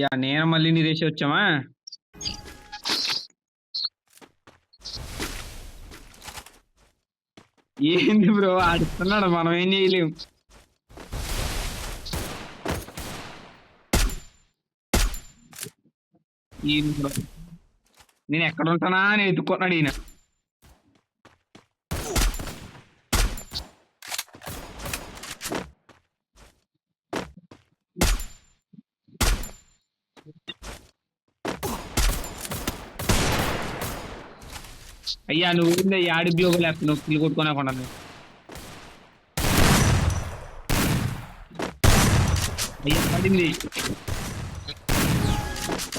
Yeah నేను మళ్ళీ నీదేసి వచ్చామా. ఏంది బ్రో ఆడుతున్నాడు, మనం ఏం చేయలేం. ఏంది బ్రో, నేను ఎక్కడ ఉంటానా అని ఎత్తుకున్నాడు ఈయన. అయ్యా నువ్వు ఊరిలో యాడి బ్లోగులు వేస్తున్నావు కిల్లు కొట్టుకోనకుండా. అయ్యా పడింది.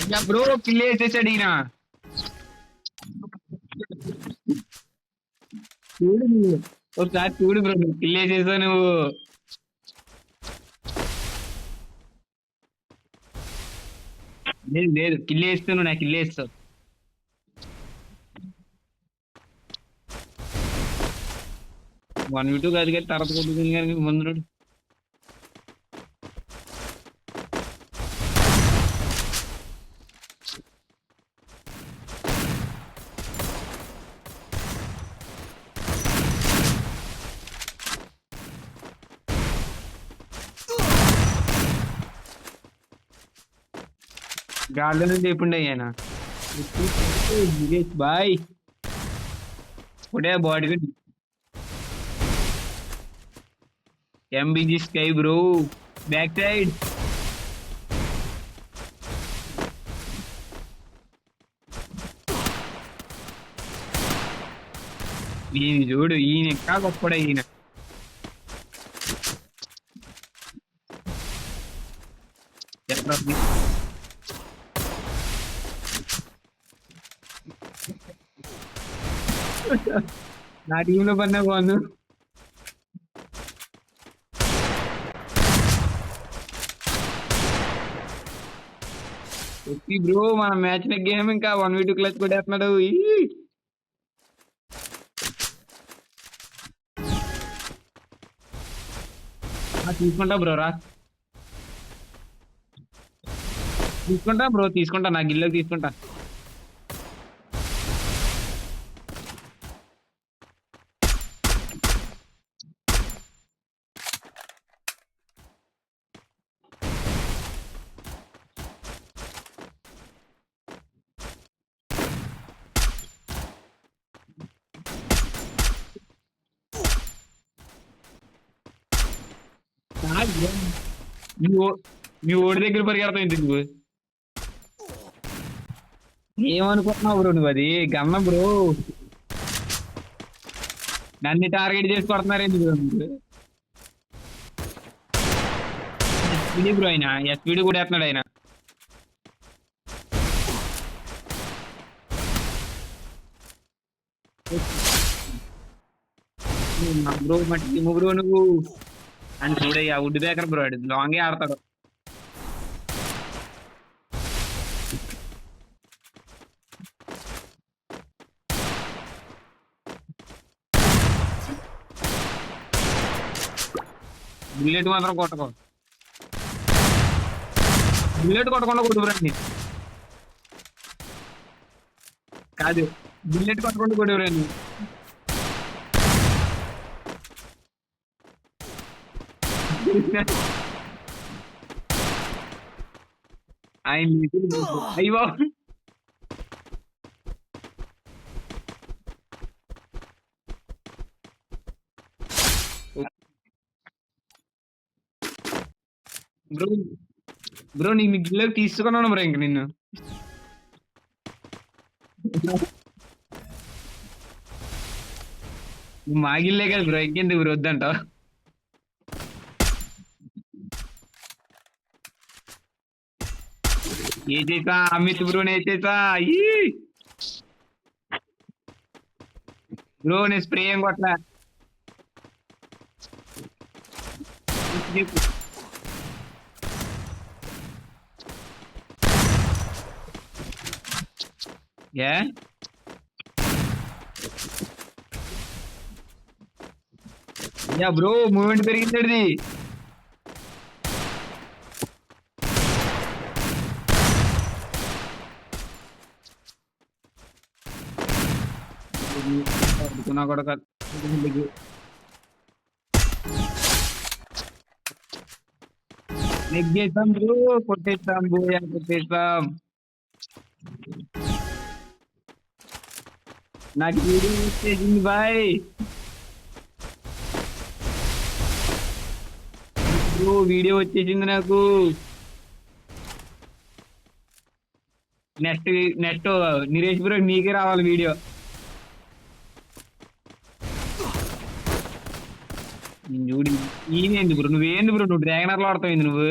అయ్యా బ్రో కిల్ వేసేసాడు ఈయన. చూడు నువ్వు, ఒకసారి చూడు బ్రో, నువ్వు కిల్ వేసేసావు నువ్వు. లేదు లేదు, కిల్ వేస్తున్నావు, నాకు కిల్ వేస్తావు. 1v2 కాదు కానీ తర్వాత కొట్టుకుని కానీ ముందు. గాల్లో నుంచి ఎప్పుడు అయ్యానా బాయ్ ఒకటే body MBG sky bro back side. ఈయన చూడు, ఈయన ఎక్కా గొప్పడా ఈయన. నా టీంలో పడినా బాగుంది. బ్రో మన మ్యాచ్ గేమ్ ఇంకా 1v2 క్లచ్ కొట్టేస్తున్నాడు. తీసుకుంటా బ్రో, రా తీసుకుంటా బ్రో, తీసుకుంటా, నా గిల్లోకి తీసుకుంటా. మీ ఓడి దగ్గర పరిగెడతావు ఎందుకు నువ్వు? ఏమనుకుంటున్నావు బ్రో నువ్వు? అది గన్నం బ్రో, నన్ను టార్గెట్ చేసి కొడుతున్నారు ఎందుకు ఎస్పీడీ బ్రో? ఆయన ఎస్పీడీ కూడా వేస్తున్నాడు ఆయన. బ్రో మట్టి బ్రో నువ్వు అని చూడయ్యా, వుడ్ బేకర్ బ్రో, లాంగే ఆడతాడు. బుల్లెట్ మాత్రం కొట్టకో, బుల్లెట్ కొట్టకుండా కొట్టుకురండి. కాదు, బుల్లెట్ కొట్టకుండా కొట్టుకురండి. ఆయన అయ్యో బ్రో, బ్రో నీ గిల్లోకి తీసుకున్నాను బ్రో ఇంక నిన్ను. మా గిల్లే కదా బ్రో, ఇంకెందుకు బ్రో వద్దంటావు? ఏ చేసా అమిత్ బ్రోని, ఏ చేసా బ్రో, నేను స్ప్రే ఏం కొట్టలా. ఏ యా బ్రో, మూమెంట్ పెరిగింది. నా కొడక నెగ్గేసాం బ్రో, కొట్టేస్తాం బోయా, కొట్టేస్తాం. నాకు వీడియో వచ్చేసింది బాయ్ బ్రో, వీడియో వచ్చేసింది నాకు. నెక్స్ట్ నెక్స్ట్ నిరేష్ బ్రో నీకే రావాలి వీడియో. చూడు ఈయనేంది బ్రో, నువ్వేంది బ్రో, నువ్వు డ్రాగనర్ లో ఆడతావు నువ్వు.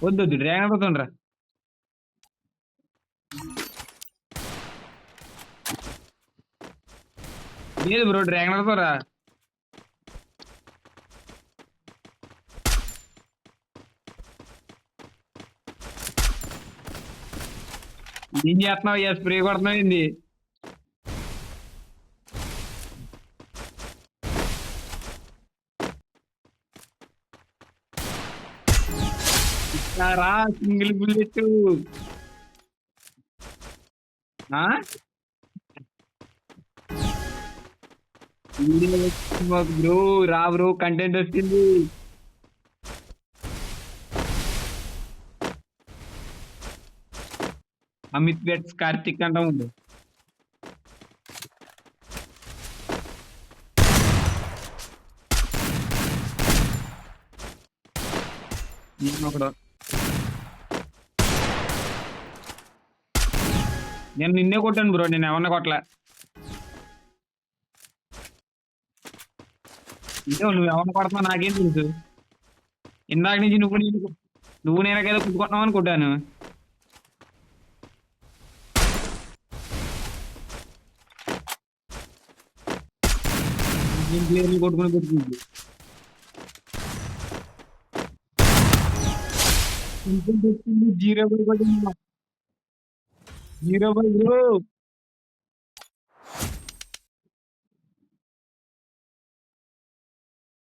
వద్దు వద్దు డ్రాగనర్ అవుతుండ్రా. లేదు బ్రో డ్రాగనర్ తో రా. ఏం చేస్తున్నావు, స్ప్రే కొడుతున్నావు ఏంది. రా సింగిల్ బుల్లెట్. బ్రో రా బ్రో, కంటెంట్ వచ్చింది. అమిత్ వెట్స్ కార్తిక్ అంటా ఉంది. ఒకడు నేను నిన్నే కొట్టాను బ్రో, నేను ఎవరిని కొట్టలే. ఇదో నువ్వు ఎవరిని కొడుతున్నావు నాకేం తెలుసు. ఇందాక నుంచి నువ్వు నేనకేదో కుట్టుకుంటున్నావు అని కొట్టాను. నేను ప్లేయర్లు కొట్టుకుని పెట్టుకుంది. జీరో బై కొట్టింది, జీరో బై బ్రో.